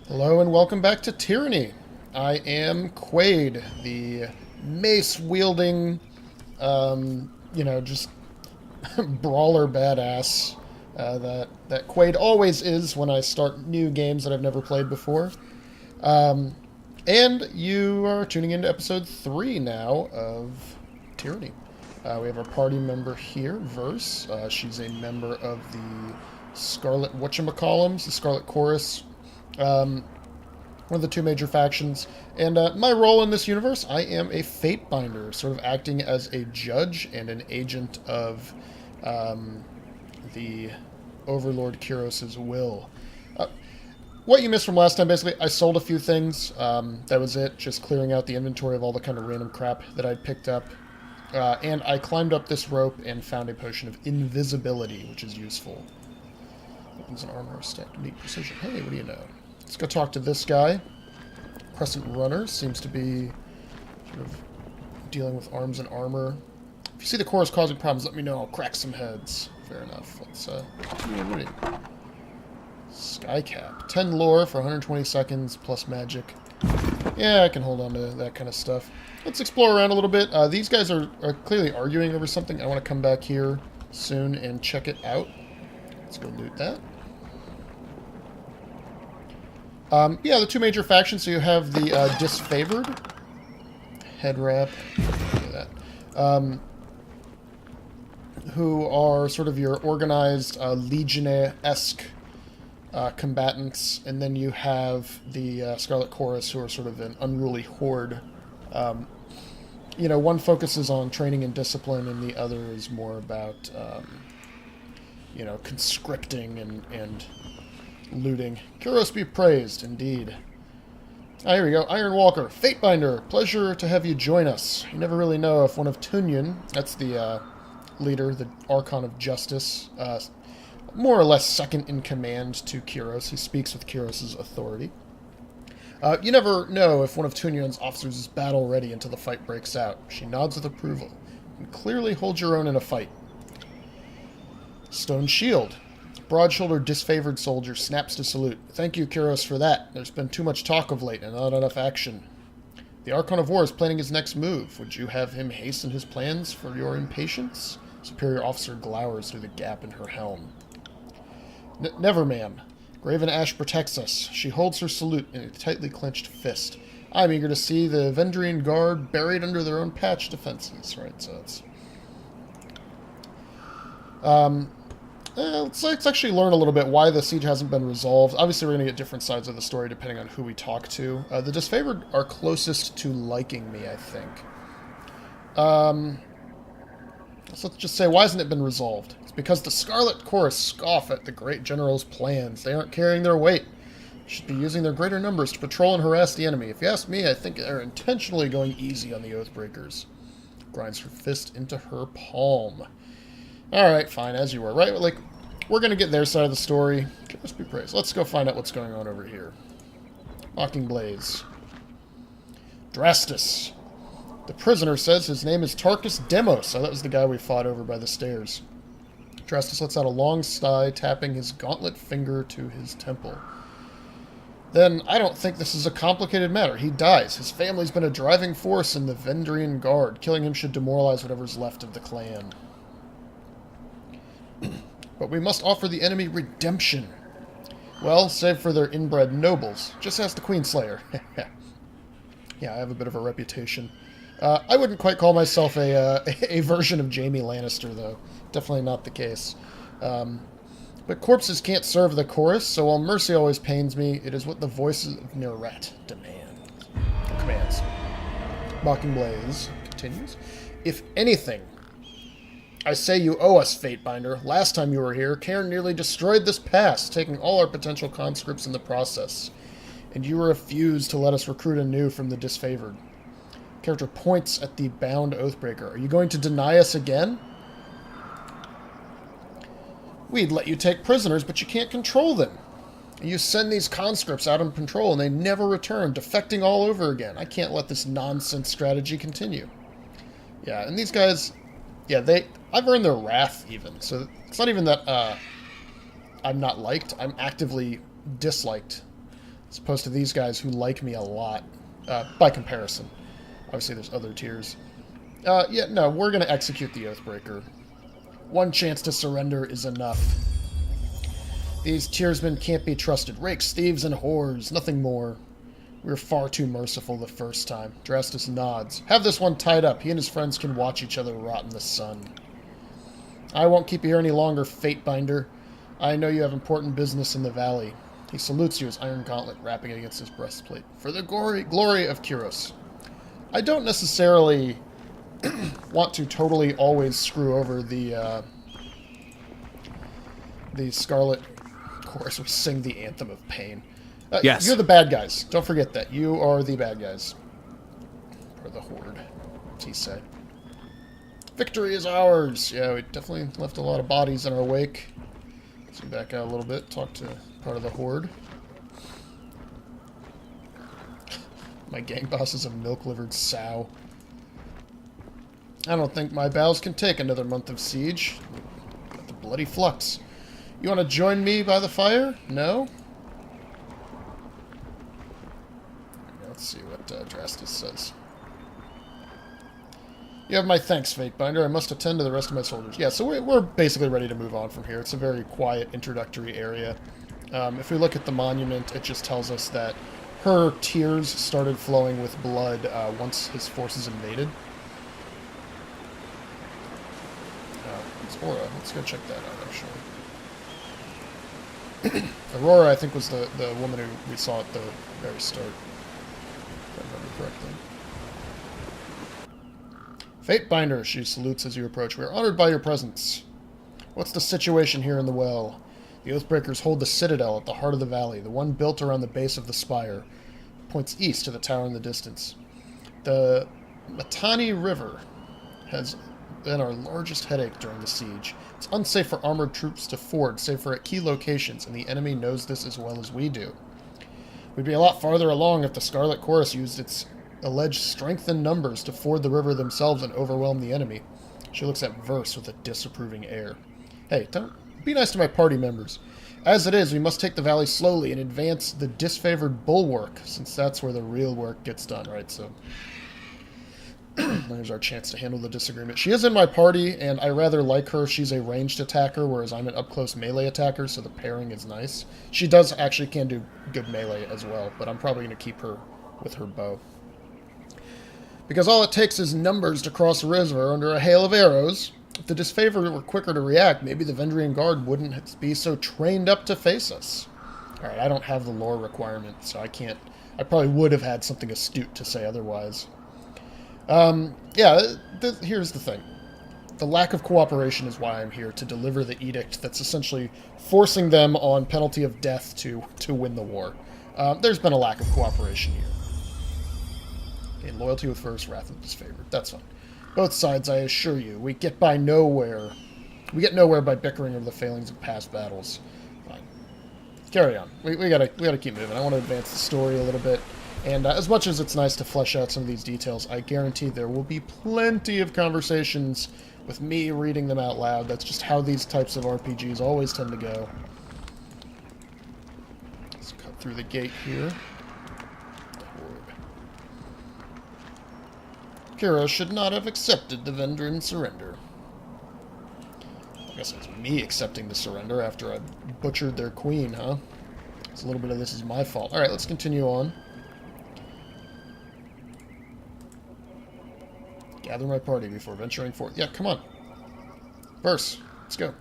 Hello and welcome back to Tyranny. I am Quade, the mace-wielding, just brawler badass that Quade always is when I start new games that I've never played before. And you are tuning into episode 3 now of Tyranny. We have our party member here, Verse. She's a member of the Scarlet whatchamacallums, the Scarlet Chorus. One of the two major factions. And my role in this universe, I am a fate binder, sort of acting as a judge and an agent of the Overlord Kyros' will. What you missed from last time, basically, I sold a few things. That was it, just clearing out the inventory of all the kind of random crap that I'd picked up. And I climbed up this rope and found a potion of invisibility, which is useful. Weapons and armor stacked neat precision. Hey, what do you know? Let's go talk to this guy. Crescent Runner seems to be sort of dealing with arms and armor. If you see the chorus causing problems, let me know. I'll crack some heads. Fair enough. Let's, Skycap. 10 lore for 120 seconds plus magic. Yeah, I can hold on to that kind of stuff. Let's explore around a little bit. These guys are clearly arguing over something. I want to come back here soon and check it out. Let's go loot that. Yeah, the two major factions. So you have the disfavored head wrap, look at that, who are sort of your organized Legionnaire-esque combatants, and then you have the Scarlet Chorus, who are sort of an unruly horde. One focuses on training and discipline, and the other is more about conscripting and looting. Kyros be praised, indeed. Here we go. Iron Walker, Fatebinder. Pleasure to have you join us. You never really know if one of Tunyon, that's the leader, the Archon of Justice, more or less second in command to Kyros. He speaks with Kyros' authority. You never know if one of Tunyon's officers is battle ready until the fight breaks out. She nods with approval. You can clearly hold your own in a fight. Stone Shield. Broad-shouldered, disfavored soldier snaps to salute. Thank you, Kyros, for that. There's been too much talk of late and not enough action. The Archon of War is planning his next move. Would you have him hasten his plans for your impatience? Superior officer glowers through the gap in her helm. Never, ma'am. Graven Ash protects us. She holds her salute in a tightly clenched fist. I'm eager to see the Vendrian Guard buried under their own patch defenses. Right, so it's... Let's actually learn a little bit why the siege hasn't been resolved. Obviously, we're going to get different sides of the story depending on who we talk to. The disfavored are closest to liking me, I think. So let's just say, why hasn't it been resolved? It's because the Scarlet Chorus scoff at the great general's plans. They aren't carrying their weight. They should be using their greater numbers to patrol and harass the enemy. If you ask me, I think they're intentionally going easy on the Oathbreakers. Grinds her fist into her palm. Alright, fine, as you were, right? Like, we're going to get their side of the story. Just be praised. Let's go find out what's going on over here. Mocking Blaze. Drastus. The prisoner says his name is Tarkus Demos. So that was the guy we fought over by the stairs. Drastus lets out a long sigh, tapping his gauntlet finger to his temple. Then, I don't think this is a complicated matter. He dies. His family's been a driving force in the Vendrian Guard. Killing him should demoralize whatever's left of the clan. But we must offer the enemy redemption. Well, save for their inbred nobles. Just ask the Queenslayer. Yeah, I have a bit of a reputation. I wouldn't quite call myself a version of Jaime Lannister, though. Definitely not the case. But corpses can't serve the chorus, so while mercy always pains me, it is what the voices of Neret commands. Mocking Blaze continues. If anything, I say you owe us, Fatebinder. Last time you were here, Cairn nearly destroyed this pass, taking all our potential conscripts in the process. And you refused to let us recruit anew from the disfavored. Character points at the bound Oathbreaker. Are you going to deny us again? We'd let you take prisoners, but you can't control them. You send these conscripts out on patrol, and they never return, defecting all over again. I can't let this nonsense strategy continue. Yeah, and these guys... Yeah, I've earned their wrath, even. So it's not even that I'm not liked. I'm actively disliked. As opposed to these guys who like me a lot, by comparison. Obviously, there's other tiers. Yeah, no, we're going to execute the Oathbreaker. One chance to surrender is enough. These tiersmen can't be trusted. Rakes, thieves, and whores. Nothing more. We were far too merciful the first time. Drastus nods. Have this one tied up. He and his friends can watch each other rot in the sun. I won't keep you here any longer, Fatebinder. I know you have important business in the valley. He salutes you, his iron gauntlet wrapping against his breastplate. For the glory of Kyros. I don't necessarily want to totally always screw over the Scarlet Chorus. We sing the Anthem of Pain. Yes. You're the bad guys. Don't forget that. You are the bad guys. For the Horde, as he said. Victory is ours! Yeah, we definitely left a lot of bodies in our wake. Zoom back out a little bit, talk to part of the Horde. My gang boss is a milk-livered sow. I don't think my bowels can take another month of siege. Got the bloody flux. You want to join me by the fire? No? Let's see what Drastus says. You have my thanks, Fatebinder. I must attend to the rest of my soldiers. Yeah, so we're basically ready to move on from here. It's a very quiet introductory area. If we look at the monument, it just tells us that her tears started flowing with blood once his forces invaded. It's Aura. Let's go check that out, actually. Aurora, I think, was the woman who we saw at the very start. If I remember correctly. Fatebinder, she salutes as you approach. We are honored by your presence. What's the situation here in the well? The Oathbreakers hold the citadel at the heart of the valley, the one built around the base of the spire. It points east to the tower in the distance. The Matani River has been our largest headache during the siege. It's unsafe for armored troops to ford, save for at key locations, and the enemy knows this as well as we do. We'd be a lot farther along if the Scarlet Chorus used its alleged strength in numbers to ford the river themselves and overwhelm the enemy. She looks at Verse with a disapproving air. Hey, don't be nice to my party members. As it is, we must take the valley slowly and advance the disfavored bulwark, since that's where the real work gets done, right? So there's our chance to handle the disagreement. She is in my party, and I rather like her. She's a ranged attacker, whereas I'm an up-close melee attacker, so the pairing is nice. She can do good melee as well, but I'm probably going to keep her with her bow. Because all it takes is numbers to cross a river under a hail of arrows. If the disfavored were quicker to react, maybe the Vendrian Guard wouldn't be so trained up to face us. Alright, I don't have the lore requirement, so I can't... I probably would have had something astute to say otherwise. Here's the thing. The lack of cooperation is why I'm here, to deliver the edict that's essentially forcing them on penalty of death to win the war. There's been a lack of cooperation here. Loyalty with Verse, wrath with disfavored. That's fine. Both sides, I assure you, we get nowhere by bickering over the failings of past battles. Fine. Carry on. We gotta keep moving. I want to advance the story a little bit. And as much as it's nice to flesh out some of these details, I guarantee there will be plenty of conversations with me reading them out loud. That's just how these types of RPGs always tend to go. Let's cut through the gate here. Kyros should not have accepted the Vendrian surrender. I guess it's me accepting the surrender after I butchered their queen, huh? It's a little bit of this is my fault. Alright, let's continue on. Gather my party before venturing forth. Yeah, come on. Verse, let's go.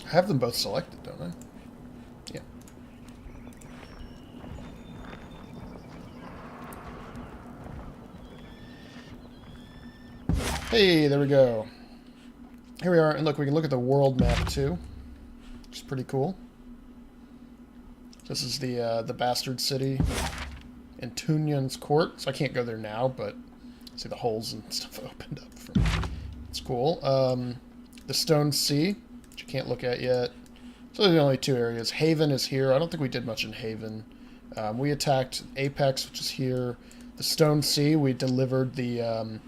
I have them both selected, don't I? Yeah. Hey, there we go. Here we are, and look, we can look at the world map too, which is pretty cool. This is the bastard city in Tunyan's court, so I can't go there now, but see the holes and stuff opened up from it. It's cool. The Stone Sea, which you can't look at yet. So there's only two areas. Haven is here. I don't think we did much in Haven. We attacked Apex, which is here. The Stone Sea, we delivered the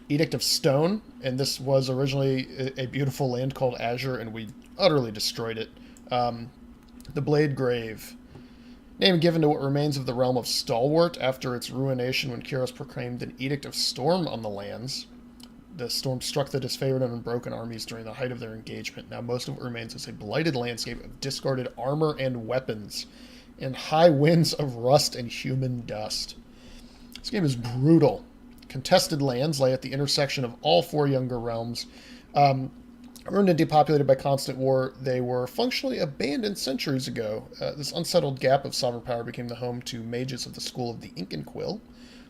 Edict of Stone, and this was originally a beautiful land called Azure, and we utterly destroyed it. The Blade Grave. Name given to what remains of the realm of Stalwart after its ruination when Kyros proclaimed an Edict of Storm on the lands. The storm struck the disfavored and unbroken armies during the height of their engagement. Now most of what remains is a blighted landscape of discarded armor and weapons, and high winds of rust and human dust. This game is brutal. Contested lands lay at the intersection of all four younger realms. Ruined and depopulated by constant war, they were functionally abandoned centuries ago. This unsettled gap of sovereign power became the home to mages of the school of the Incanquill,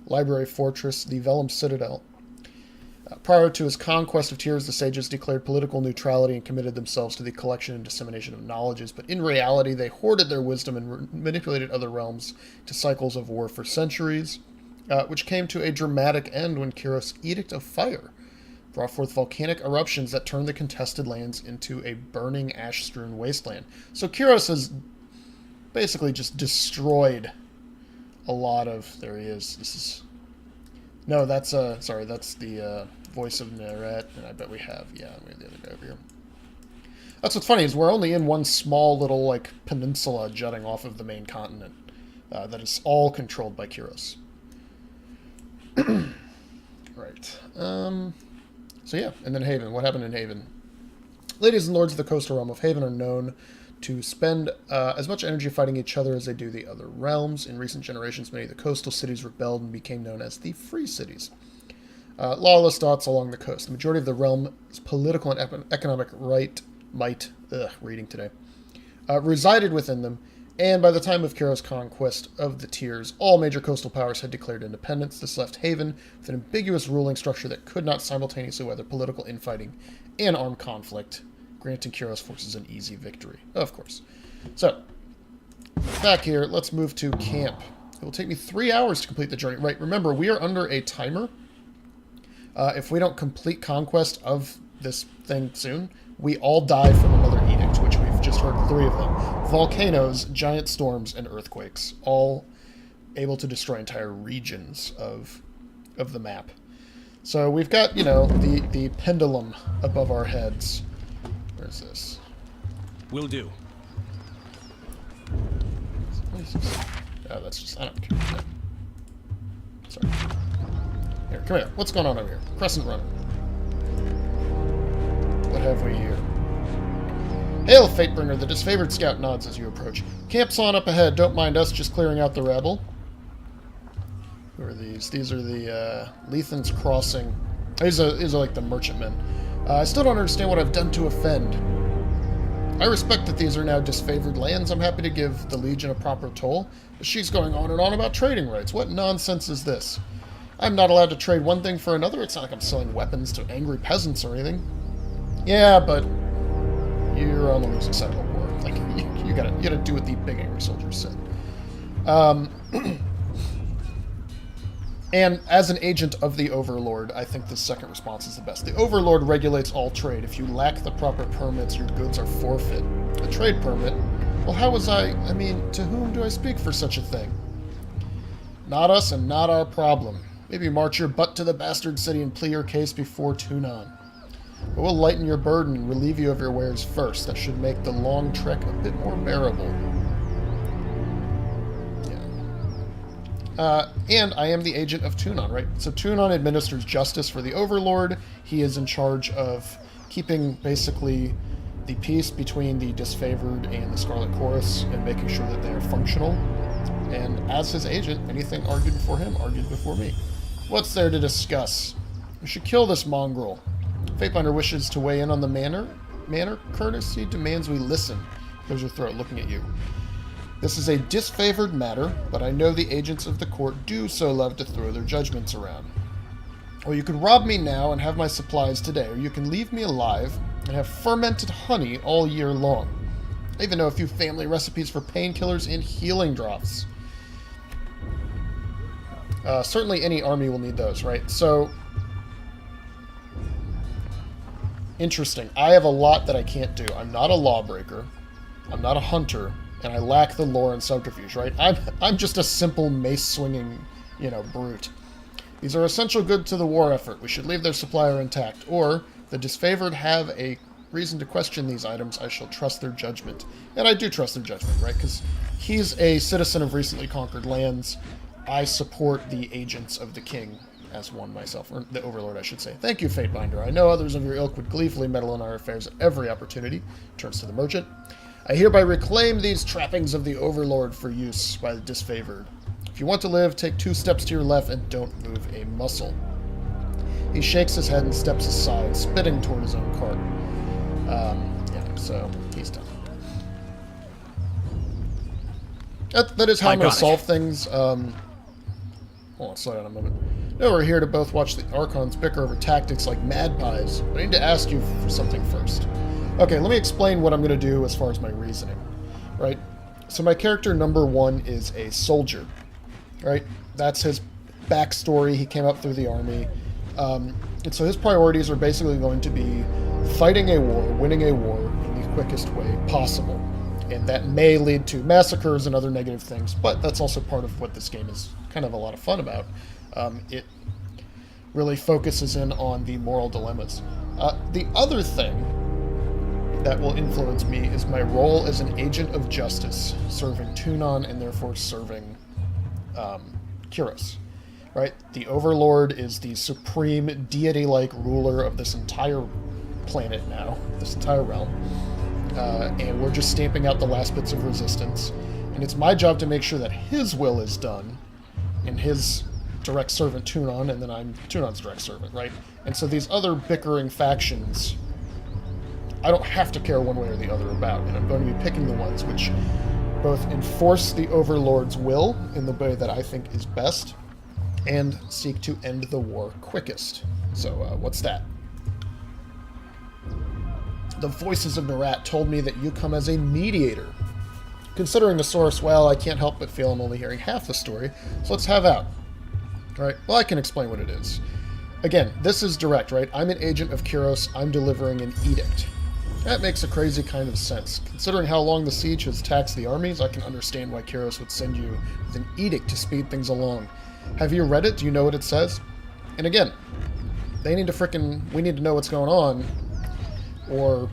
library fortress, the Vellum Citadel. Prior to his conquest of Tears, the sages declared political neutrality and committed themselves to the collection and dissemination of knowledges, but in reality they hoarded their wisdom and manipulated other realms to cycles of war for centuries, which came to a dramatic end when Kyros' Edict of Fire brought forth volcanic eruptions that turned the contested lands into a burning, ash-strewn wasteland. So Kyros has basically just destroyed a lot of... There he is. This is... No, that's, sorry, that's the voice of Neret, and I bet we have, yeah, we have the other guy over here. That's what's funny, is we're only in one small little, like, peninsula jutting off of the main continent that is all controlled by Kyros. Right. So yeah, and then Haven. What happened in Haven? Ladies and lords of the coastal realm of Haven are known to spend as much energy fighting each other as they do the other realms. In recent generations, many of the coastal cities rebelled and became known as the Free Cities. Lawless dots along the coast. The majority of the realm's political and economic might resided within them, and by the time of Kyros' conquest of the Tears, all major coastal powers had declared independence. This left Haven with an ambiguous ruling structure that could not simultaneously weather political infighting and armed conflict, granting Kyros forces an easy victory, of course. So, back here, let's move to camp. It will take me 3 hours to complete the journey. Right, remember, we are under a timer. If we don't complete conquest of this thing soon, we all die from another edict, which we've just heard 3 of them. Volcanoes, giant storms, and earthquakes, all able to destroy entire regions of the map. So we've got, you know, the pendulum above our heads. Where's this? Will do. What is this? Oh, that's just... I don't care. No. Sorry. Here, come here. What's going on over here? Crescent Runner. What have we here? Hail, Fatebringer! The disfavored scout nods as you approach. Camp's on up ahead. Don't mind us, just clearing out the rabble. Who are these? These are the Lethan's Crossing. These are like the merchantmen. I still don't understand what I've done to offend. I respect that these are now disfavored lands. I'm happy to give the Legion a proper toll, but she's going on and on about trading rights. What nonsense is this? I'm not allowed to trade one thing for another. It's not like I'm selling weapons to angry peasants or anything. Yeah, but you're on the losing side of the war. Like, you gotta do what the big angry soldiers said. And as an agent of the Overlord, I think the second response is the best. The Overlord regulates all trade. If you lack the proper permits, your goods are forfeit. A trade permit? Well, how was I mean, to whom do I speak for such a thing? Not us and not our problem. Maybe march your butt to the bastard city and plea your case before Tunon. But we'll lighten your burden and relieve you of your wares first. That should make the long trek a bit more bearable. And I am the agent of Tunon, right? So Tunon administers justice for the Overlord. He is in charge of keeping, basically, the peace between the disfavored and the Scarlet Chorus and making sure that they are functional. And as his agent, anything argued before him, argued before me. What's there to discuss? We should kill this mongrel. Fatebinder wishes to weigh in on the manner. Courtesy demands we listen. Close your throat, looking at you. This is a disfavored matter, but I know the agents of the court do so love to throw their judgments around. Or you can rob me now and have my supplies today, or you can leave me alive and have fermented honey all year long. I even know a few family recipes for painkillers and healing drops. Certainly any army will need those, right? So, interesting. I have a lot that I can't do. I'm not a lawbreaker. I'm not a hunter. And I lack the lore and subterfuge, right? I'm just a simple mace-swinging, brute. These are essential goods to the war effort. We should leave their supplier intact. Or, the disfavored have a reason to question these items, I shall trust their judgment. And I do trust their judgment, right? Because he's a citizen of recently conquered lands. I support the agents of the king as one myself, or the Overlord, I should say. Thank you, Fatebinder. I know others of your ilk would gleefully meddle in our affairs at every opportunity. Turns to the merchant. I hereby reclaim these trappings of the Overlord for use by the disfavored. If you want to live, take 2 steps to your left and don't move a muscle. He shakes his head and steps aside, spitting toward his own cart. Yeah, so he's done. That is how I'm going to solve things. Hold on, slow down a moment. No, we're here to both watch the Archons bicker over tactics like magpies. I need to ask you for something first. Okay, let me explain what I'm going to do as far as my reasoning. Right? So my character number 1 is a soldier. Right? That's his backstory. He came up through the army. And so his priorities are basically going to be fighting a war, winning a war in the quickest way possible. And that may lead to massacres and other negative things, but that's also part of what this game is kind of a lot of fun about. It really focuses in on the moral dilemmas. The other thing that will influence me is my role as an agent of justice, serving Tunon and therefore serving Kyros. Right? The Overlord is the supreme deity-like ruler of this entire planet now, this entire realm. And we're just stamping out the last bits of resistance. And it's my job to make sure that his will is done, and his direct servant Tunon, and then I'm Tunon's direct servant, right? And so these other bickering factions, I don't have to care one way or the other about, and I'm going to be picking the ones which both enforce the Overlord's will in the way that I think is best, and seek to end the war quickest. So, what's that? The voices of Nerat told me that you come as a mediator. Considering the source, well, I can't help but feel I'm only hearing half the story, so let's have out. Alright, well, I can explain what it is. Again, this is direct, right? I'm an agent of Kyros, I'm delivering an edict. That makes a crazy kind of sense. Considering how long the siege has taxed the armies, I can understand why Kyros would send you with an edict to speed things along. Have you read it? Do you know what it says? And again, we need to know what's going on, or,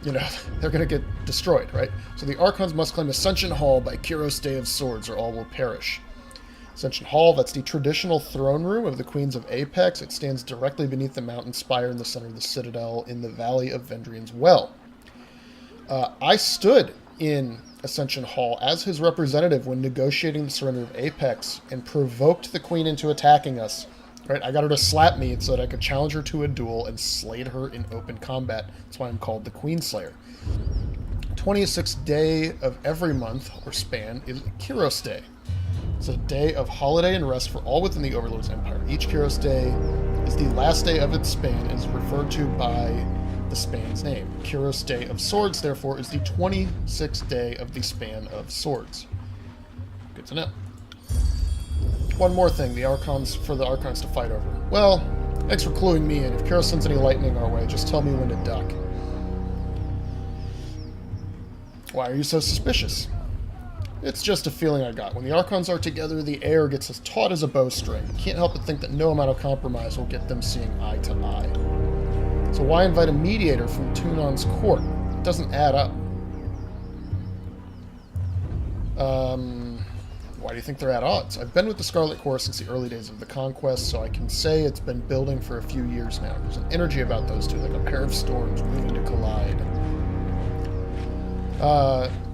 you know, they're going to get destroyed, right? So the Archons must claim Ascension Hall by Kyros' Day of Swords, or all will perish. Ascension Hall, that's the traditional throne room of the Queens of Apex. It stands directly beneath the mountain spire in the center of the Citadel in the Valley of Vendrian's Well. I stood in Ascension Hall as his representative when negotiating the surrender of Apex and provoked the Queen into attacking us. Right? I got her to slap me so that I could challenge her to a duel and slayed her in open combat. That's why I'm called the Queen Slayer. 26th day of every month or span is Kyros Day. It's a day of holiday and rest for all within the Overlord's empire. Each Kyros Day is the last day of its span and is referred to by the span's name. Kyros Day of Swords, therefore, is the 26th day of the span of swords. Good to know. One more thing, for the Archons to fight over. Well, thanks for cluing me in. If Kyros sends any lightning our way, just tell me when to duck. Why are you so suspicious? It's just a feeling I got. When the Archons are together, the air gets as taut as a bowstring. Can't help but think that no amount of compromise will get them seeing eye to eye. So why invite a mediator from Tunon's court? It doesn't add up. Why do you think they're at odds? I've been with the Scarlet Corps since the early days of the Conquest, so I can say it's been building for a few years now. There's an energy about those two, like a pair of storms moving to collide.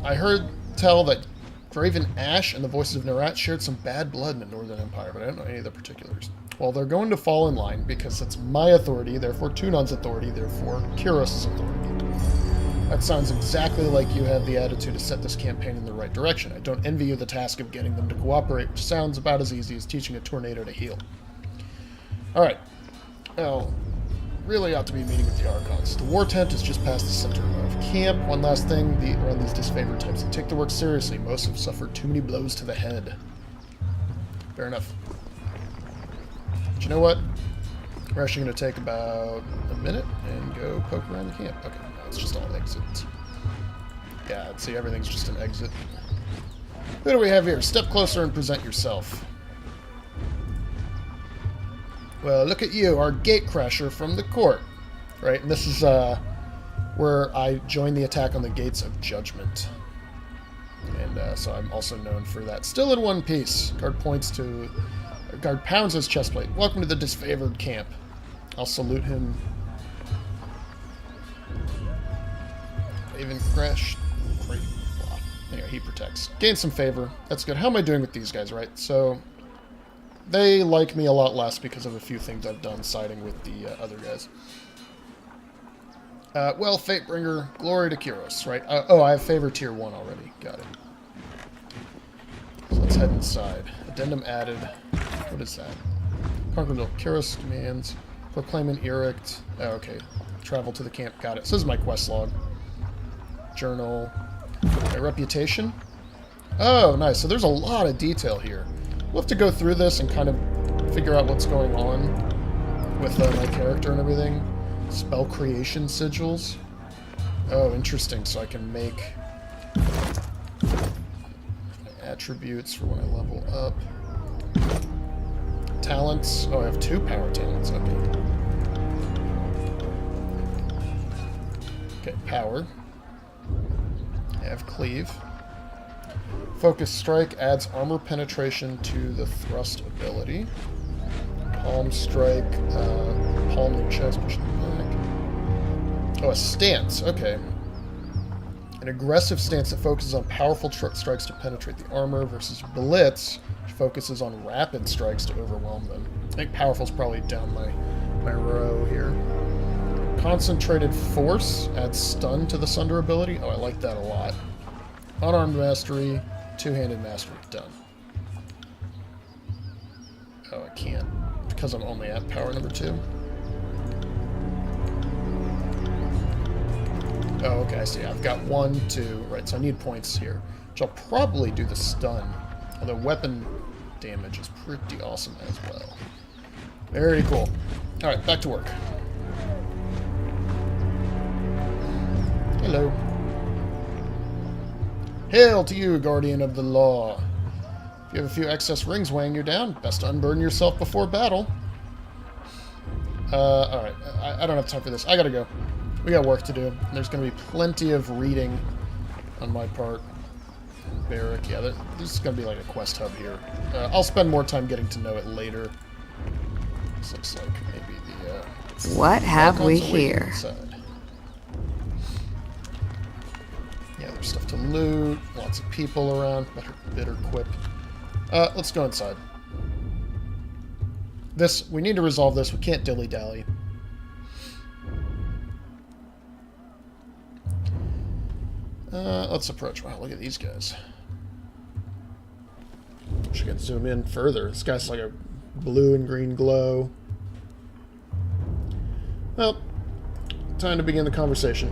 I heard tell that Graven Ash and the Voices of Nerat shared some bad blood in the Northern Empire, but I don't know any of the particulars. Well, they're going to fall in line, because it's my authority, therefore Tunon's authority, therefore Kyros' authority. That sounds exactly like you have the attitude to set this campaign in the right direction. I don't envy you the task of getting them to cooperate, which sounds about as easy as teaching a tornado to heal. Alright. Well, really ought to be meeting with the Archons. The war tent is just past the center of camp. One last thing, around these disfavored types, they take the work seriously. Most have suffered too many blows to the head. Fair enough. But you know what? We're actually going to take about a minute and go poke around the camp. Okay, no, it's just all exits. Yeah, see, everything's just an exit. Who do we have here? Step closer and present yourself. Well, look at you, our gatecrasher from the court. Right, and this is where I join the attack on the Gates of Judgment. And so I'm also known for that. Still in one piece. Guard pounds his chestplate. Welcome to the disfavored camp. I'll salute him. Even crash. Great. Blah. Anyway, he protects. Gain some favor. That's good. How am I doing with these guys, right? So, they like me a lot less because of a few things I've done siding with the other guys. Well, Fatebringer, glory to Kyros, right? Oh, I have favor tier 1 already. Got it. So let's head inside. Addendum added. What is that? Conquer the Kyros demands. Proclaim an edict. Oh, okay. Travel to the camp. Got it. So this is my quest log. Journal. My reputation. Oh, nice. So there's a lot of detail here. We'll have to go through this and kind of figure out what's going on with my character and everything. Spell creation sigils. Oh, interesting. So I can make attributes for when I level up. Talents. Oh, I have 2 power talents. Okay. Okay, power. I have cleave. Focus strike adds armor penetration to the thrust ability. Palm strike, palm the chest, push the back. Oh, a stance. Okay. An aggressive stance that focuses on powerful strikes to penetrate the armor versus blitz, which focuses on rapid strikes to overwhelm them. I think powerful's probably down my row here. Concentrated force adds stun to the sunder ability. Oh, I like that a lot. Unarmed mastery, two-handed mastery. Done. Oh, I can't because I'm only at power number 2. Oh, okay, I see. I've got 1, 2. Right, so I need points here, which I'll probably do the stun. Although weapon damage is pretty awesome as well. Very cool. Alright, back to work. Hello. Hail to you, Guardian of the Law. If you have a few excess rings weighing you down, best to unburden yourself before battle. Alright. I don't have time for this. I gotta go. We got work to do. There's going to be plenty of reading on my part. Barrack, yeah, this is going to be like a quest hub here. I'll spend more time getting to know it later. This looks like maybe the... what have we here? Inside. Yeah, there's stuff to loot. Lots of people around. Better quip. Let's go inside. We need to resolve this. We can't dilly-dally. Let's approach. Wow, look at these guys. Wish I could zoom in further. This guy's like a blue and green glow. Well, time to begin the conversation.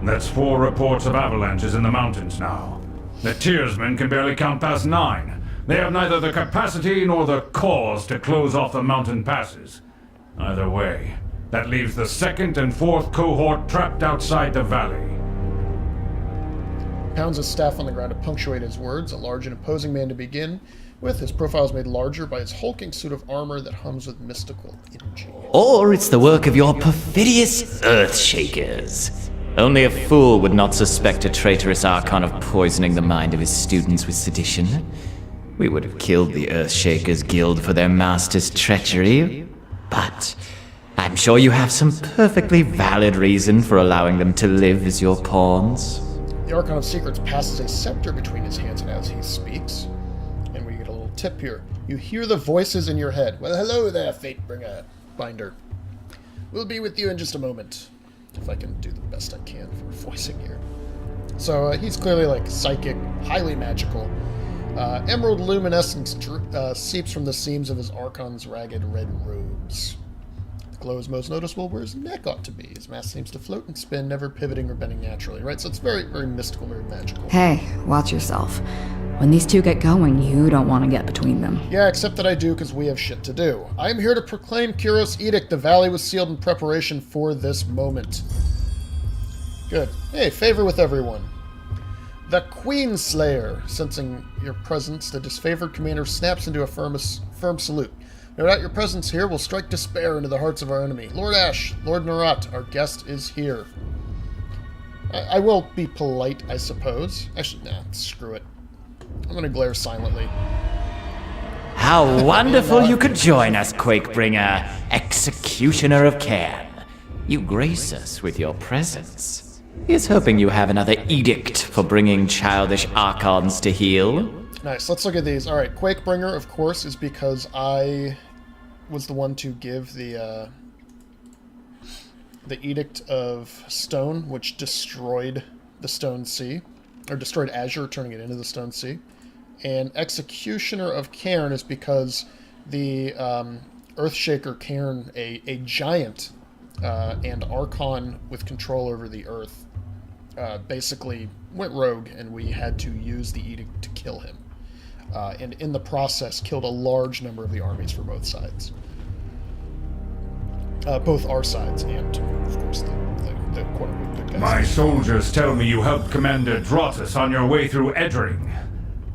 That's 4 reports of avalanches in the mountains now. The Tearsmen can barely count past 9. They have neither the capacity nor the cause to close off the mountain passes. Either way, that leaves the 2nd and 4th cohort trapped outside the valley. Pounds his staff on the ground to punctuate his words, a large and imposing man to begin with. His profile is made larger by his hulking suit of armor that hums with mystical energy. Or it's the work of your perfidious Earthshakers. Only a fool would not suspect a traitorous Archon of poisoning the mind of his students with sedition. We would have killed the Earthshakers Guild for their master's treachery, but I'm sure you have some perfectly valid reason for allowing them to live as your pawns. The Archon of Secrets passes a scepter between his hands as he speaks. And we get a little tip here. You hear the voices in your head. Well, hello there, Fatebringer. Binder. We'll be with you in just a moment. If I can do the best I can for voicing here. So he's clearly like psychic, highly magical. Emerald luminescence seeps from the seams of his Archon's ragged red robes. The glow is most noticeable where his neck ought to be. His mask seems to float and spin, never pivoting or bending naturally, right? So it's very, very mystical, very magical. Hey, watch yourself. When these two get going, you don't want to get between them. Yeah, except that I do, because we have shit to do. I am here to proclaim Kyros' edict. The valley was sealed in preparation for this moment. Good. Hey, favor with everyone. The Queenslayer. Sensing your presence, the disfavored commander snaps into a firm salute. No doubt your presence here will strike despair into the hearts of our enemy. Lord Ash, Lord Narat, our guest is here. I will be polite, I suppose. Actually, nah, screw it. I'm gonna glare silently. How wonderful you could join us, Quakebringer, Executioner of Cairn. You grace us with your presence. He's hoping you have another edict for bringing childish archons to heel. Nice, let's look at these. Alright, Quakebringer, of course, is because I was the one to give the Edict of Stone, which destroyed the Stone Sea, or destroyed Azure, turning it into the Stone Sea. And Executioner of Cairn is because the Earthshaker Cairn, a giant and Archon with control over the Earth, basically went rogue, and we had to use the Edict to kill him. And in the process, killed a large number of the armies for both sides. Both our sides and, of course, the quote-unquote good guys. My soldiers tell me you helped Commander Drotus on your way through Edring.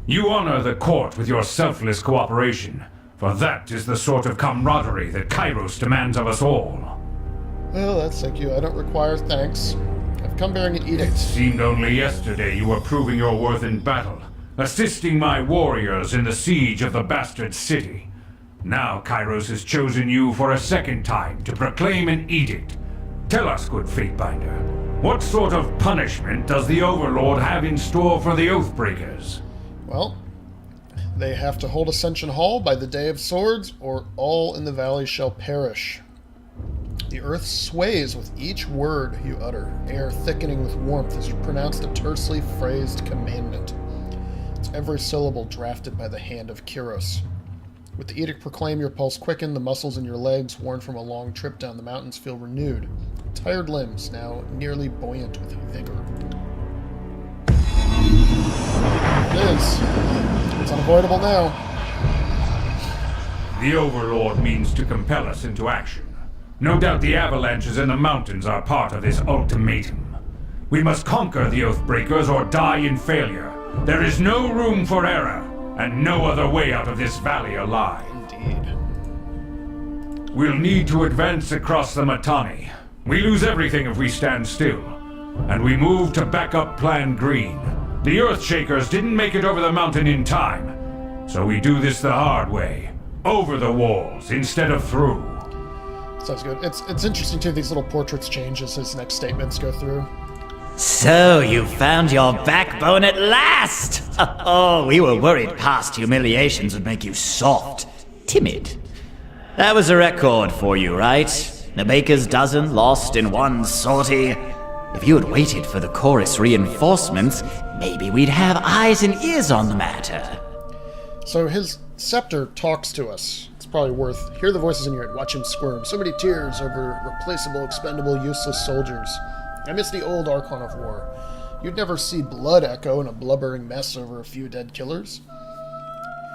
You honor the court with your selfless cooperation, for that is the sort of camaraderie that Kairos demands of us all. Well, that's thank you. I don't require thanks. I've come bearing an edict. It seemed only yesterday you were proving your worth in battle, assisting my warriors in the siege of the bastard city. Now Kairos has chosen you for a second time to proclaim an edict. Tell us, good Fatebinder, what sort of punishment does the Overlord have in store for the Oathbreakers? Well, they have to hold Ascension Hall by the Day of Swords, or all in the valley shall perish. The earth sways with each word you utter, air thickening with warmth as you pronounce the tersely phrased commandment. It's every syllable drafted by the hand of Kyros. With the edict proclaim, your pulse quicken, the muscles in your legs, worn from a long trip down the mountains, feel renewed. Tired limbs, now nearly buoyant with vigor. It is. It's unavoidable now. The Overlord means to compel us into action. No doubt the avalanches in the mountains are part of this ultimatum. We must conquer the Oathbreakers or die in failure. There is no room for error, and no other way out of this valley alive. Indeed. We'll need to advance across the Mittani. We lose everything if we stand still. And we move to backup Plan Green. The Earthshakers didn't make it over the mountain in time. So we do this the hard way. Over the walls instead of through. Sounds good. It's interesting too, these little portraits change as his next statements go through. So you found your backbone at last! Oh, we were worried past humiliations would make you soft, timid. That was a record for you, right? The baker's dozen lost in one sortie. If you had waited for the chorus reinforcements, maybe we'd have eyes and ears on the matter. So his scepter talks to us. It's probably worth... Hear the voices in your head, watch him squirm. So many tears over replaceable, expendable, useless soldiers. I miss the old Archon of War. You'd never see blood echo in a blubbering mess over a few dead killers.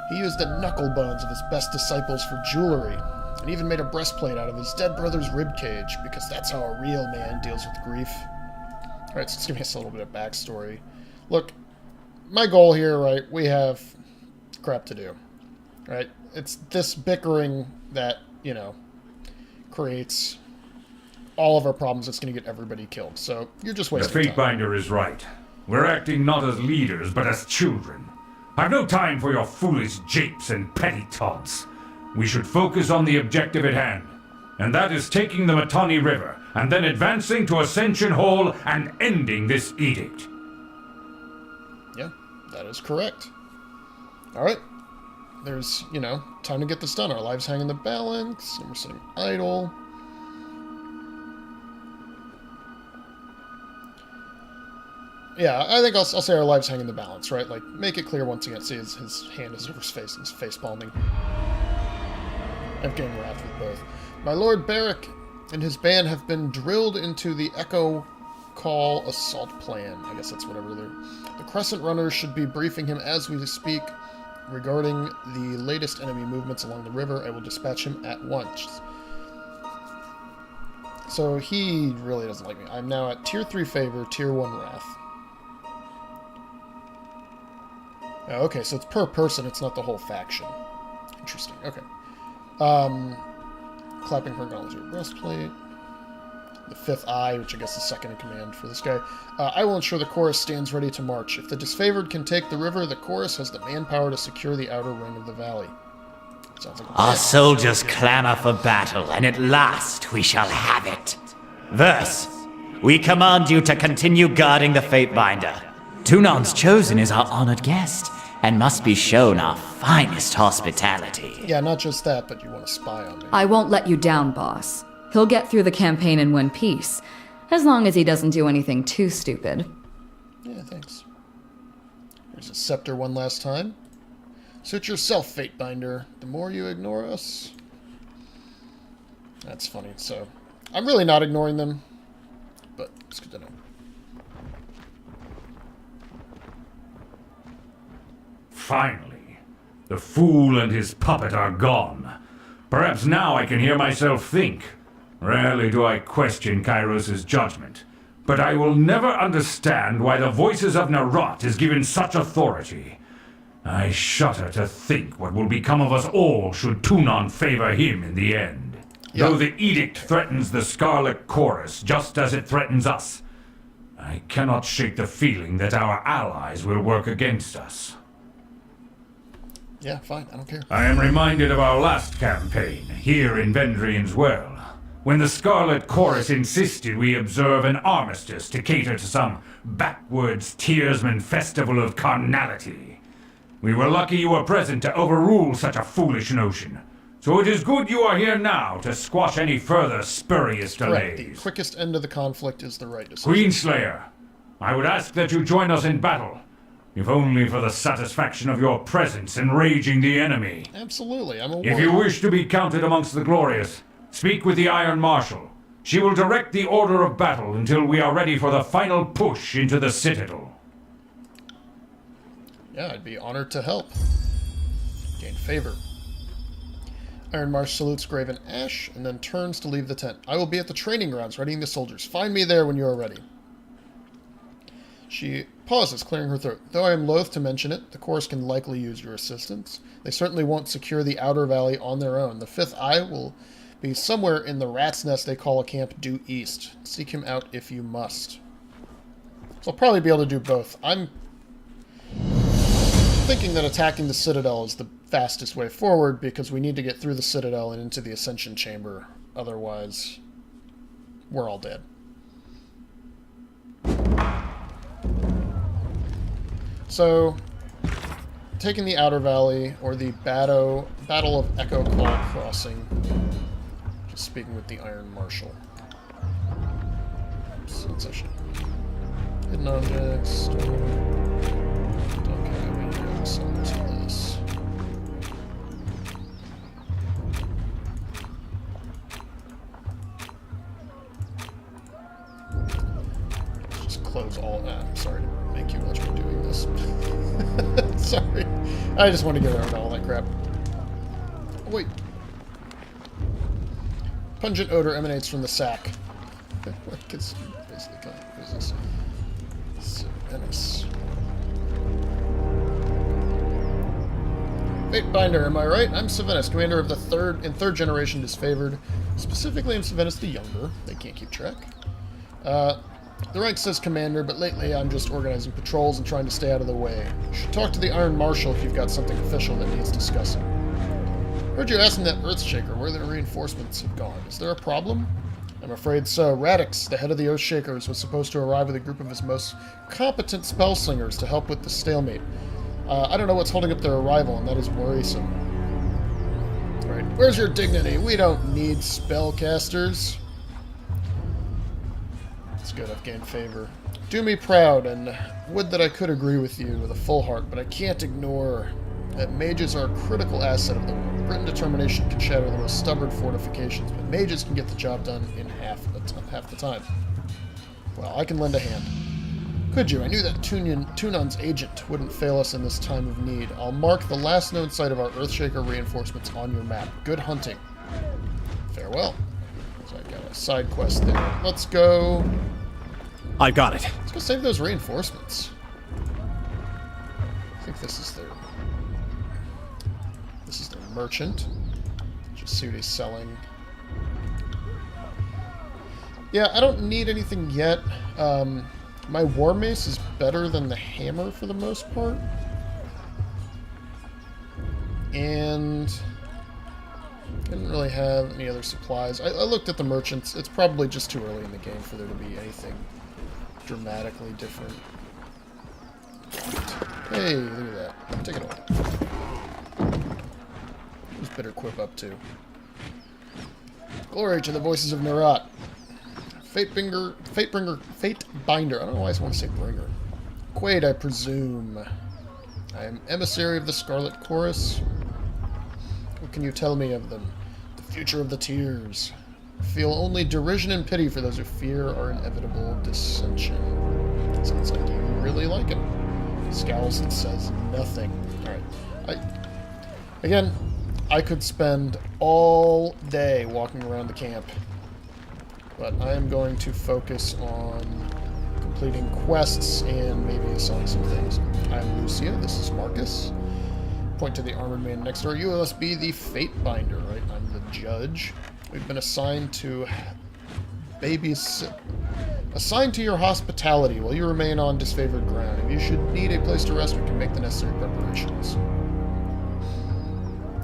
He used the knuckle bones of his best disciples for jewelry, and even made a breastplate out of his dead brother's ribcage, because that's how a real man deals with grief. Alright, so let's give me a little bit of backstory. Look, my goal here, right, we have crap to do. Right? It's this bickering that, you know, creates all of our problems. It's going to get everybody killed. So you're just wasting The time. Fatebinder is right. We're acting not as leaders, but as children. I've no time for your foolish japes and petty taunts. We should focus on the objective at hand, and that is taking the Mittani River, and then advancing to Ascension Hall and ending this edict. Yeah, that is correct. Alright. There's, you know, time to get this done. Our lives hang in the balance, and we're sitting idle. Yeah, I think I'll say our lives hang in the balance, right? Like, make it clear once again. See, his hand is over his face, and his face palming. I'm getting wrapped with both. My Lord Barrick and his band have been drilled into the Echo Call assault plan. I guess that's whatever they're... The Crescent Runners should be briefing him as we speak regarding the latest enemy movements along the river. I will dispatch him at once. So he really doesn't like me. I'm now at Tier 3 Favor, Tier 1 Wrath. Oh, okay, so it's per person, it's not the whole faction. Interesting, okay. Clapping her acknowledge your breastplate. The fifth eye, which I guess is second in command for this guy. I will ensure the chorus stands ready to march. If the disfavored can take the river, the chorus has the manpower to secure the outer ring of the valley. Sounds like Our soldiers clamor for battle, and at last we shall have it. Verse, we command you to continue guarding the Fatebinder. Tunan's chosen is our honored guest, and must be shown our finest hospitality. Yeah, not just that, but you want to spy on me. I won't let you down, boss. He'll get through the campaign and win peace, as long as he doesn't do anything too stupid. Yeah, thanks. Here's a scepter one last time. Suit yourself, Fatebinder. The more you ignore us... That's funny, so... I'm really not ignoring them, but it's good to know. Finally, the fool and his puppet are gone. Perhaps now I can hear myself think. Rarely do I question Kairos' judgment, but I will never understand why the voices of Narot is given such authority. I shudder to think what will become of us all should Tunan favor him in the end. Yeah. Though the edict threatens the Scarlet Chorus just as it threatens us, I cannot shake the feeling that our allies will work against us. Yeah, fine, I don't care. I am reminded of our last campaign, here in Vendrian's Well, when the Scarlet Chorus insisted we observe an armistice to cater to some backwards Tearsman festival of carnality. We were lucky you were present to overrule such a foolish notion, so it is good you are here now to squash any further spurious Correct. delays. The quickest end of the conflict is the right decision. Queenslayer, I would ask that you join us in battle, if only for the satisfaction of your presence enraging the enemy. Absolutely, I'm a If you wish to be counted amongst the glorious, speak with the Iron Marshal. She will direct the order of battle until we are ready for the final push into the Citadel. Yeah, I'd be honored to help. Gain favor. Iron Marsh salutes Graven Ash, and then turns to leave the tent. I will be at the training grounds, readying the soldiers. Find me there when you are ready. She pauses, clearing her throat. Though I am loath to mention it, the chorus can likely use your assistance. They certainly won't secure the outer valley on their own. The fifth eye will be somewhere in the rat's nest they call a camp due east. Seek him out if you must. So I'll probably be able to do both. I'm thinking that attacking the Citadel is the fastest way forward, because we need to get through the Citadel and into the Ascension Chamber. Otherwise, we're all dead. So, taking the Outer Valley, or the Battle of Echo Call Crossing. Just speaking with the Iron Marshal. Sensation. Hidden objects. Okay, we go some to this. Let's just close all that. I'm sorry to make you watch me doing this. Sorry. I just want to get rid of all that crap. Oh, wait. Pungent odor emanates from the sack. What is basically what is this? Venice. Fatebinder, am I right? I'm Savinus, commander of the third generation disfavored. Specifically, I'm Savinus the Younger. They can't keep track. The rank says commander, but lately I'm just organizing patrols and trying to stay out of the way. You should talk to the Iron Marshal if you've got something official that needs discussing. Heard you asking that Earthshaker where the reinforcements have gone. Is there a problem? I'm afraid so. Radix, the head of the Oathshakers, was supposed to arrive with a group of his most competent spellslingers to help with the stalemate. I don't know what's holding up their arrival, and that is worrisome. Alright, where's your dignity? We don't need spellcasters. It's good, I've gained favor. Do me proud, and would that I could agree with you with a full heart, but I can't ignore that mages are a critical asset of the world. Grit and determination can shatter the most stubborn fortifications, but mages can get the job done in half the time. Well, I can lend a hand. Could you? I knew that Tunan's agent wouldn't fail us in this time of need. I'll mark the last known site of our Earthshaker reinforcements on your map. Good hunting. Farewell. So I've got a side quest there. Let's go. I got it. Let's go save those reinforcements. I think this is their merchant. See what he's selling. Yeah, I don't need anything yet. My war mace is better than the hammer for the most part. And didn't really have any other supplies. I looked at the merchants. It's probably just too early in the game for there to be anything dramatically different. Hey, look at that. Take it away. Who's Bitter Quip up to? Glory to the voices of Nerat. Fatebinder. I don't know why I want to say bringer. Quade, I presume. I am emissary of the Scarlet Chorus. What can you tell me of them? The future of the Tears. Feel only derision and pity for those who fear our inevitable dissension. Sounds like you really like him. Scowls and says nothing. Alright. Again, I could spend all day walking around the camp. But I am going to focus on completing quests and maybe assign some things. I'm Lucia, this is Marcus. Point to the armored man next door. You must be the Fatebinder, right? I'm the judge. We've been assigned to assigned to your hospitality while you remain on disfavored ground. If you should need a place to rest, we can make the necessary preparations.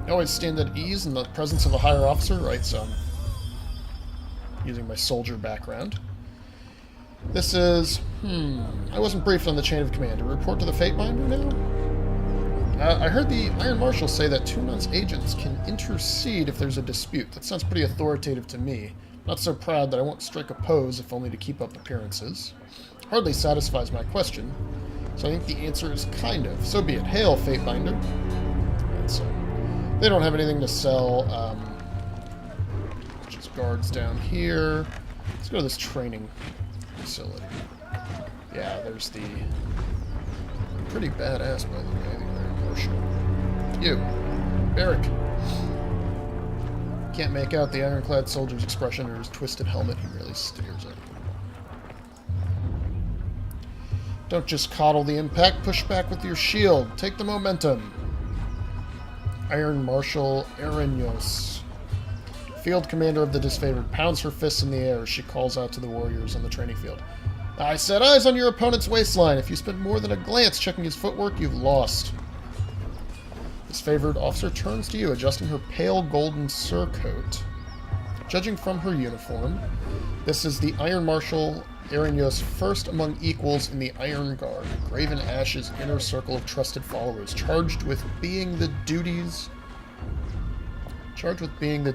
You always stand at ease in the presence of a higher officer, right? So I'm using my soldier background. This is, I wasn't briefed on the chain of command. To report to the Fatebinder now? I heard the Iron Marshal say that 2 months' agents can intercede if there's a dispute. That sounds pretty authoritative to me. Not so proud that I won't strike a pose, if only to keep up appearances. Hardly satisfies my question, so I think the answer is kind of. So be it. Hail, Fatebinder. Right, so they don't have anything to sell. Just guards down here. Let's go to this training facility. Yeah, there's the pretty badass, by the way, the Iron Marshal. You, Barrick. Can't make out the ironclad soldier's expression or his twisted helmet. He really stares at you. Don't just coddle the impact. Push back with your shield. Take the momentum. Iron Marshal Erinyos, field commander of the disfavored, pounds her fists in the air as she calls out to the warriors on the training field. I set eyes on your opponent's waistline. If you spend more than a glance checking his footwork, you've lost. Disfavored officer turns to you, adjusting her pale golden surcoat. Judging from her uniform, this is the Iron Marshal Erinyos, first among equals in the Iron Guard, Graven Ash's inner circle of trusted followers, charged with being the duties... being the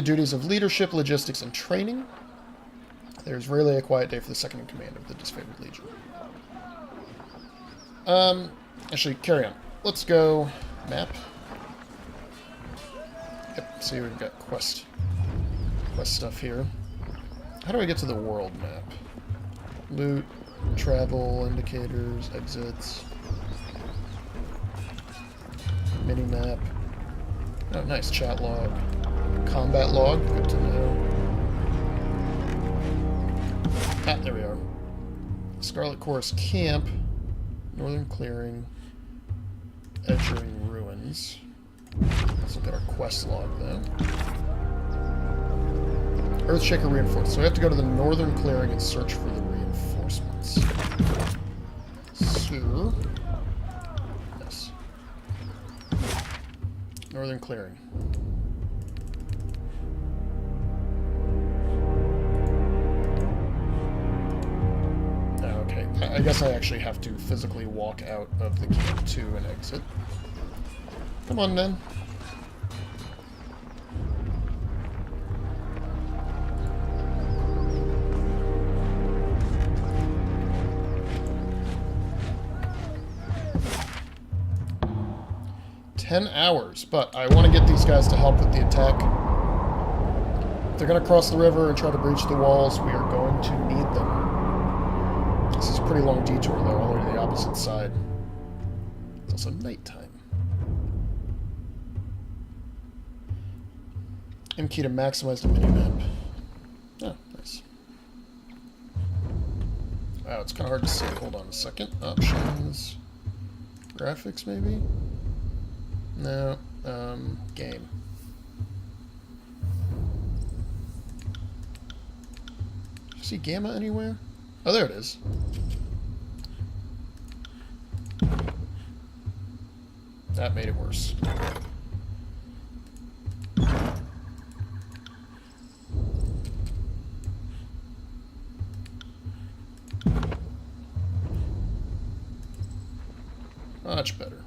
duties of leadership, logistics, and training. There's rarely a quiet day for the second in command of the disfavored legion. Actually, carry on. Let's go map. Yep, see, we've got quest stuff here. How do I get to the world map? Loot, travel, indicators, exits, mini-map. Oh, nice, chat log. Combat log, good to know. Ah, there we are. Scarlet Chorus Camp. Northern Clearing, Edgering Ruins. Let's look at our quest log then. Earthshaker reinforced. So we have to go to the Northern Clearing and search for the reinforcements. So, yes. Northern Clearing. I guess I actually have to physically walk out of the camp to an exit. Come on, then. "10 hours, but I want to get these guys to help with the attack. If they're going to cross the river and try to breach the walls, we are going to need them. This is a pretty long detour, though, all the way to the opposite side. It's also nighttime. M key to maximize the minimap. Oh, nice. Wow, it's kind of hard to see. Hold on a second. Options. Graphics, maybe? No. Game. Did you see Gamma anywhere? Oh, there it is. That made it worse. Much better.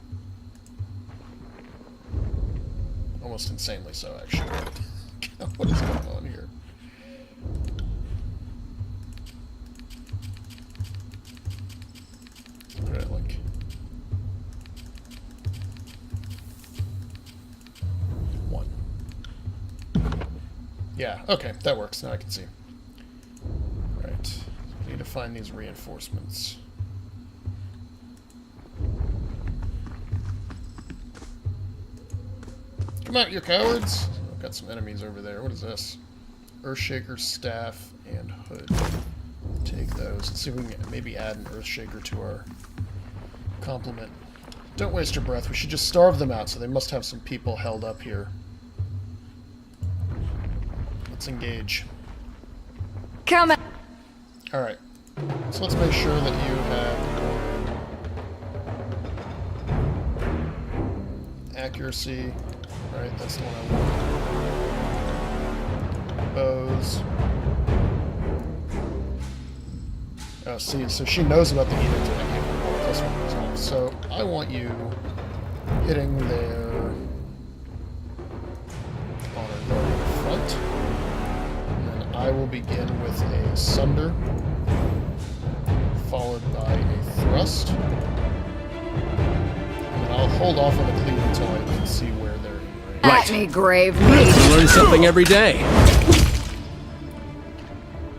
Almost insanely so, actually. What is going on here? What did I like? One. Yeah, okay, that works. Now I can see. Right. I need to find these reinforcements. Come out, you cowards! I've got some enemies over there. What is this? Earthshaker, staff, and hood. Take those. Let's see if we can maybe add an Earthshaker to our complement. Don't waste your breath. We should just starve them out, so they must have some people held up here. Let's engage. Come out. Alright. So let's make sure that you have accuracy. Right, that's the one I want. Bows. Oh, see, so she knows about the Edict and I gave her +1 resolve. So I want you hitting their honor guard in front. And then I will begin with a sunder, followed by a thrust. And then I'll hold off on the cleave until I can see where they're in range. At me, grave meat. Learn something every day.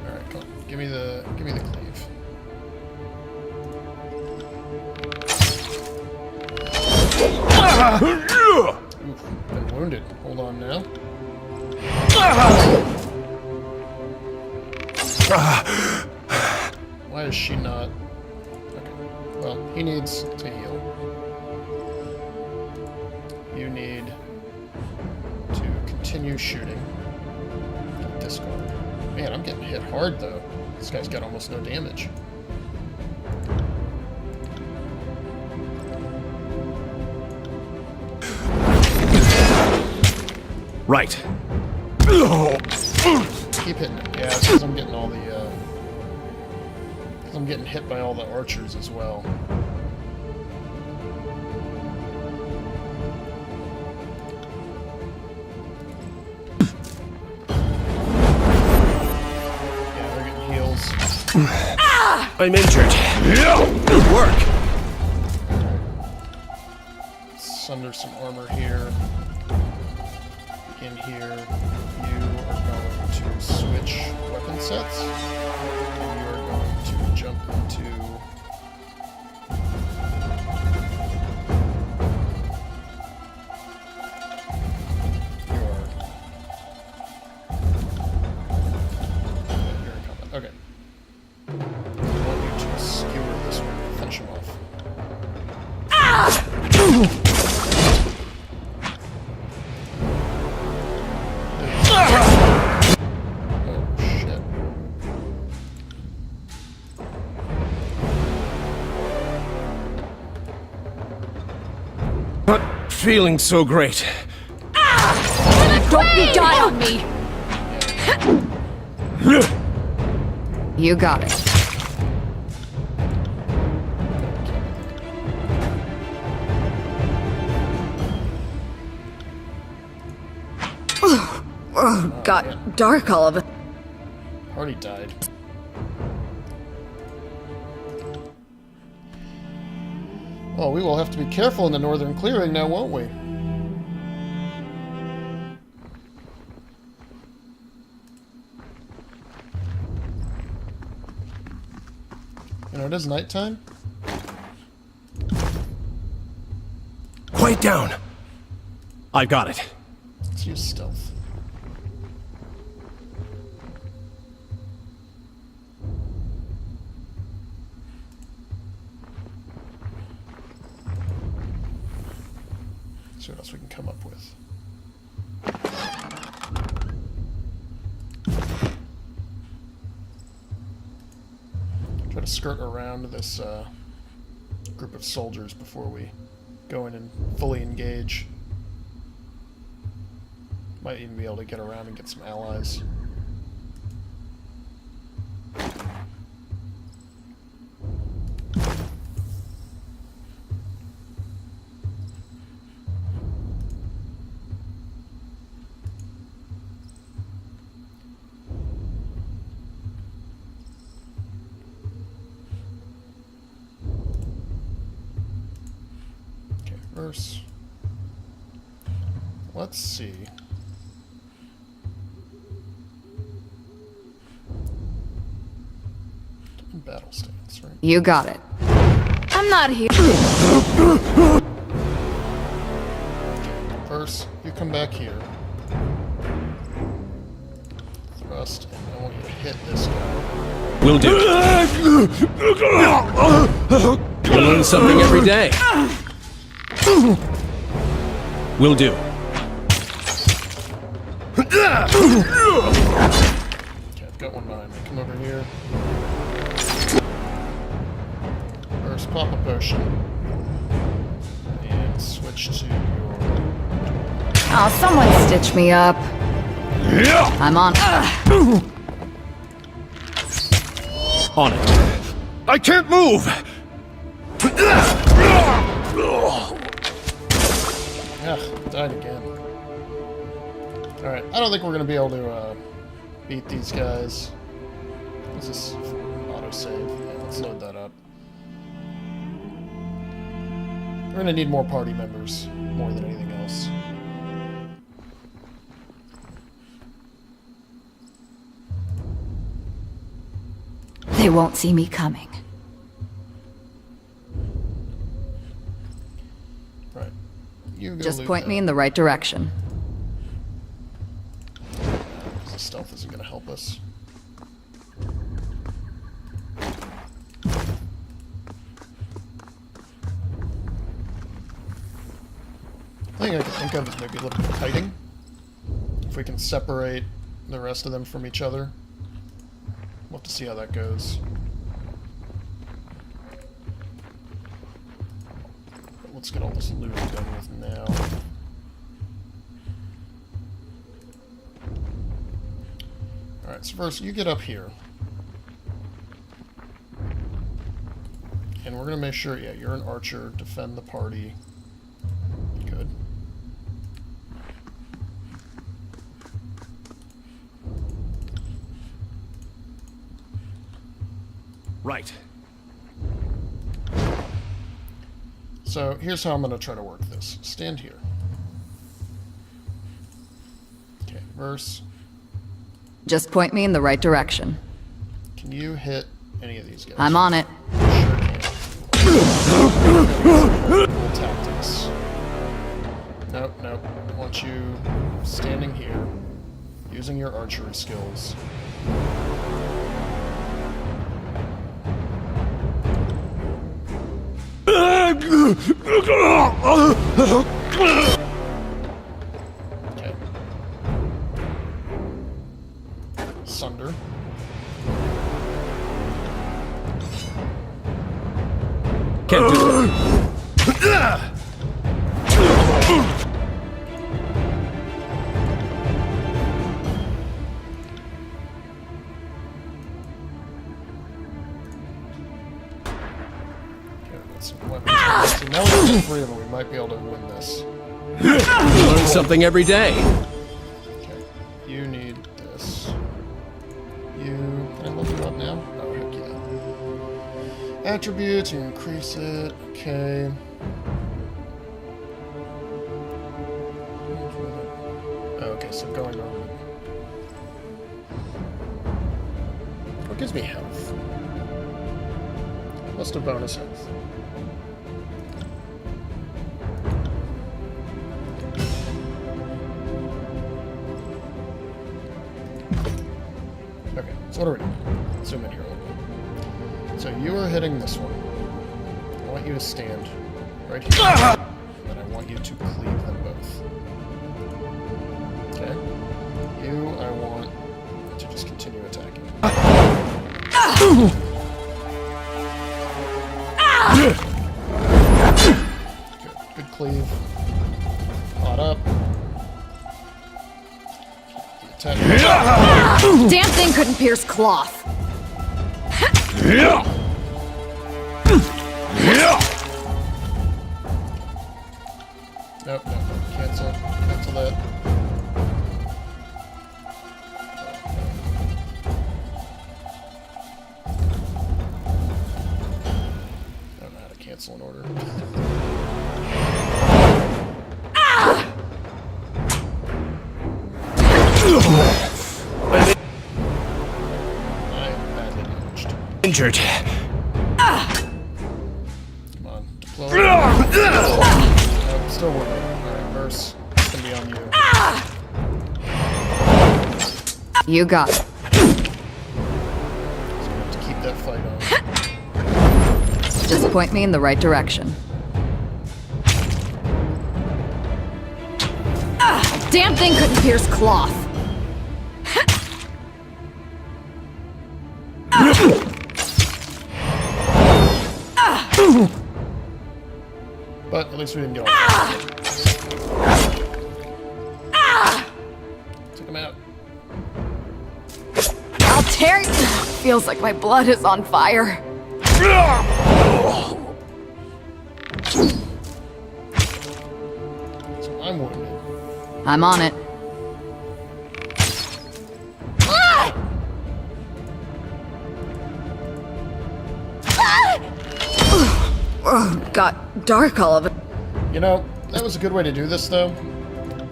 Alright, come on. Give me the cleave. Oof, been wounded. Hold on now. Why is she not? Okay. Well, he needs to heal. You need to continue shooting. Discard. Man, I'm getting hit hard though. This guy's got almost no damage. Right. Keep hitting him. Yeah, it's because I'm getting all the, because I'm getting hit by all the archers as well. Yeah, they're getting heals. I'm injured. Good work. Sunder some armor here. In here, you are going to switch weapon sets, and you are going to jump into you're in combat. Okay. I want you to skewer this one, finish him off. Not feeling so great. Don't you die on me! You got it. Oh, got dark all of it. Already died. Oh, we will have to be careful in the northern clearing now, won't we? You know, it is nighttime. Quiet down. I've got it. Let's use stealth. See what else we can come up with. Try to skirt around this group of soldiers before we go in and fully engage. Might even be able to get around and get some allies. Let's see. Battle stance, right? You got it. I'm not here. First, you come back here. Thrust, and I want you to hit this guy. Will do. You learn something every day. Will do. Okay, I've got one behind me. Come over here. First, pop a potion. And switch to your... Oh, someone stitch me up. I'm on. On it. I can't move! Ugh, died again. Alright, I don't think we're going to be able to beat these guys. Is this autosave? Yeah, let's load that up. We're going to need more party members, more than anything else. They won't see me coming. Right. You go Just loot point that. me in the right direction. The stealth isn't going to help us. The thing I can think of is maybe a little bit of kiting. If we can separate the rest of them from each other. We'll have to see how that goes. But let's get all this loot done with now. Alright, so first you get up here. And we're going to make sure, yeah, you're an archer, defend the party. Good. Right. So here's how I'm going to try to work this. Stand here. Okay, verse. Just point me in the right direction. Can you hit any of these guys? I'm on it. Sure can. Tactics. Nope, nope. I want you standing here, using your archery skills. Okay. Sunder. Can't do it. Some weapons. So now we have 3 of them. We might be able to win this. Learn something every day. Okay. You need this. You... Can I level you up now? Oh, heck yeah. Attributes, you increase it. Okay. Oh, okay, so going on. What gives me health? What's the bonus health? Okay, so what are we doing? Zoom in here a little bit. So you are hitting this one. I want you to stand right here. and I want you to cleave them both. Okay. You, I want to just continue attacking. Good cleave. Caught up. Attack. Damn thing couldn't pierce cloth. Nope, nope, cancel. Cancel that. I don't know how to cancel an order. I am badly damaged. Injured. Come on, deploy. Nope, still working. Alright, Verse. It's gonna be on you. You got it. So we have to keep that fight on. Just point me in the right direction. Damn thing couldn't pierce cloth. But at least we didn't get off. Took him out. I'll tear you. Feels like my blood is on fire. So I'm wounded. I'm on it. Got dark all of it. You know, that was a good way to do this, though.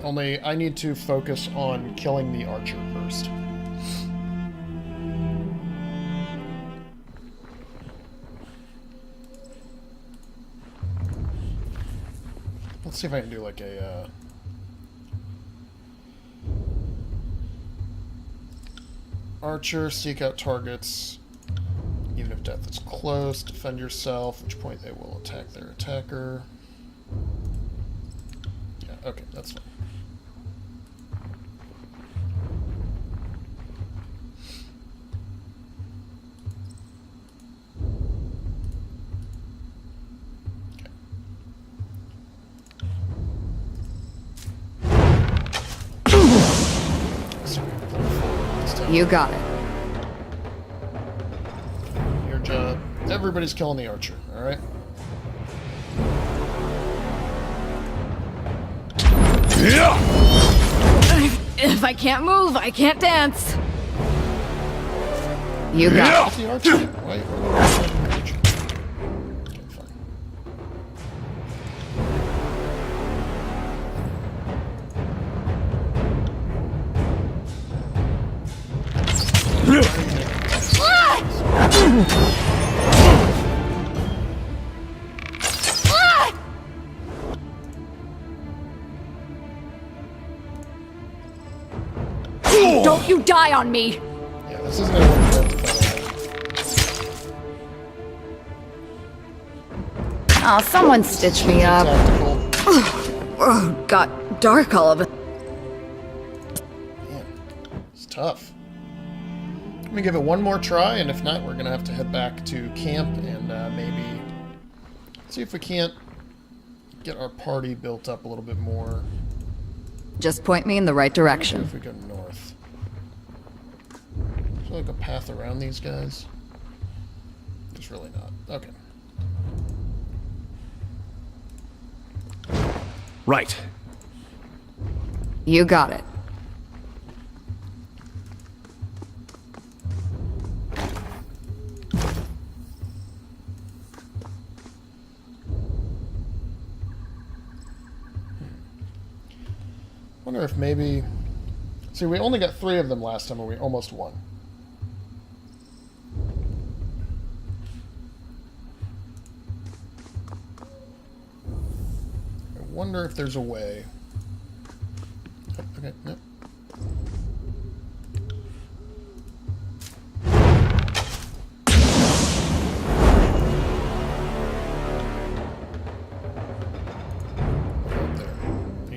Only I need to focus on killing the archer first. Let's see if I can do like a archer, seek out targets. Even if death is close, defend yourself, at which point they will attack their attacker. Yeah, okay, that's fine. You got it. Your job. Everybody's killing the archer, alright? If I can't move, I can't dance. You got it. The archer? Why? The archer? Okay, fine. Don't you die on me! Yeah, this isn't gonna work out to fight. Oh, someone stitch me up. Tactical. Got dark all of it. Man, it's tough. Let me give it one more try, and if not, we're gonna have to head back to camp and maybe see if we can't get our party built up a little bit more. Just point me in the right direction. If we go north. Is there like a path around these guys? There's really not. Okay. Right. You got it. Wonder if maybe... See, we only got 3 of them last time, and we almost won. I wonder if there's a way... Oh, okay, nope.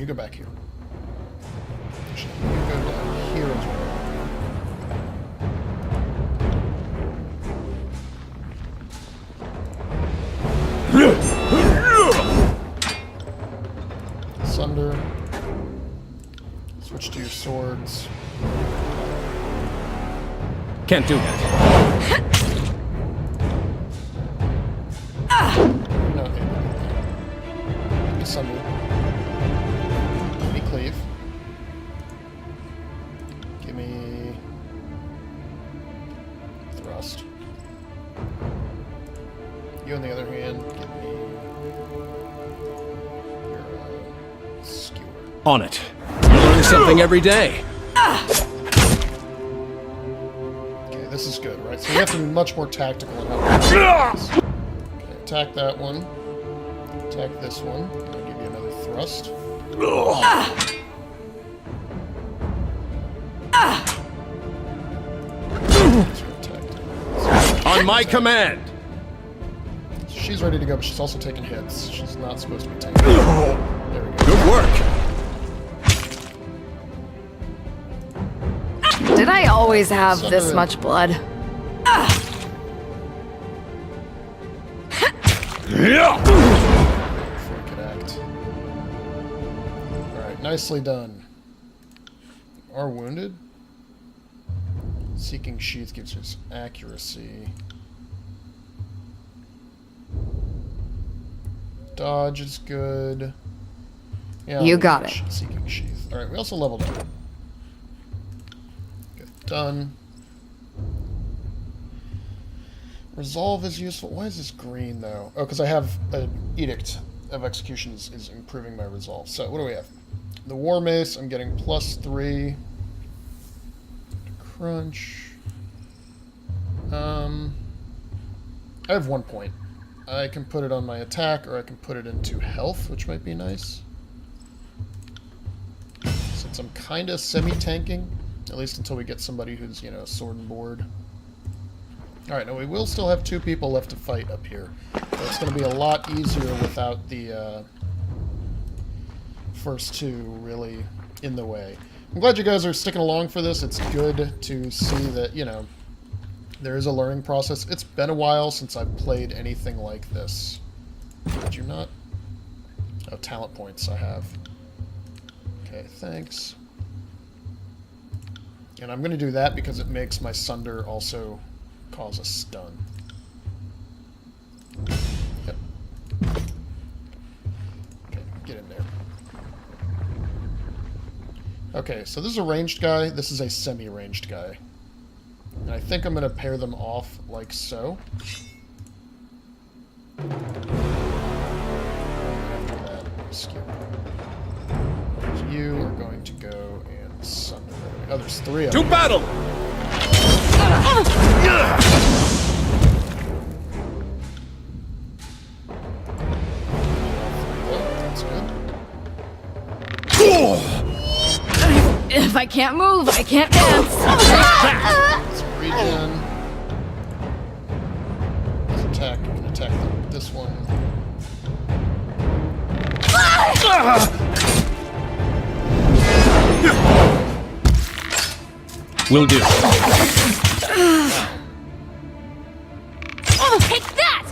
go back here. Actually, you go down here as well. Sunder. Switch to your swords. Can't do that. You're not able to. Give me Sunder. Give me Cleave. Give me Thrust. You, on the other hand, give me your Skewer. On it. Learn something every day. Okay, this is good, right? So we have to be much more tactical in how we do this. Okay, attack that one. Attack this one. And I'll give you another thrust. On my command. She's ready to go, but she's also taking hits. She's not supposed to be taking hits. There we go. Good work. Did I always have Sunder this in. much blood? Before we could act. Alright, nicely done. Are wounded. Seeking Sheath gives us accuracy. Dodge is good. Yeah, You I'll got leave it. Seeking Sheath. Alright, we also leveled up. Good. Done. Resolve is useful. Why is this green, though? Oh, because I have an Edict of Execution is improving my resolve. So, what do we have? The War Mace, I'm getting +3. Crunch. I have 1 point. I can put it on my attack, or I can put it into health, which might be nice. Since I'm kind of semi-tanking, at least until we get somebody who's, you know, sword and board. Alright, now we will still have 2 people left to fight up here. So it's going to be a lot easier without the first 2 really in the way. I'm glad you guys are sticking along for this. It's good to see that, you know, there is a learning process. It's been a while since I've played anything like this. Did you not? Oh, talent points I have. Okay, thanks. And I'm going to do that because it makes my Sunder also cause a stun. Yep. Okay, get in there. Okay, so this is a ranged guy. This is a semi-ranged guy. And I think I'm going to pair them off like so. After that, skip. So you are going to go and Sunder. Oh, there's 3 of them. To battle! That's good. If I can't move, I can't dance. Some regen. Let's attack. You can attack this one. Will do. Take that!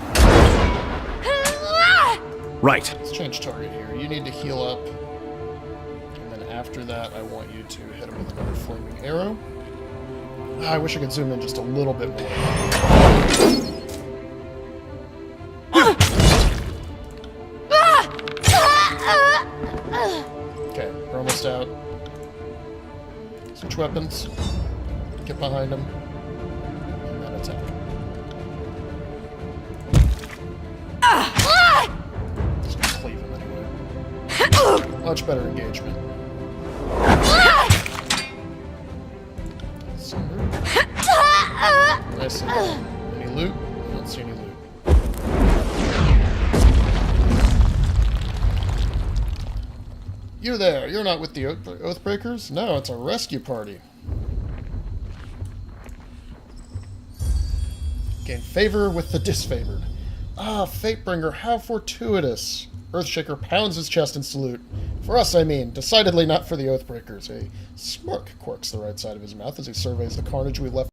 Right. Let's change target here. You need to heal up. And then after that, I want you to hit him with another flaming arrow. I wish I could zoom in just a little bit more. Okay, we're almost out. Switch weapons. Get behind him. And then attack. Just gonna cleave him anyway. Much better engagement. Sunder. Nice. Any loot? I don't see any loot. You there, you're not with the Oathbreakers? No, it's a rescue party. Gain favor with the disfavored. Ah, Fatebringer, how fortuitous. Earthshaker pounds his chest in salute. For us, I mean. Decidedly not for the Oathbreakers. A smirk quirks the right side of his mouth as he surveys the carnage we left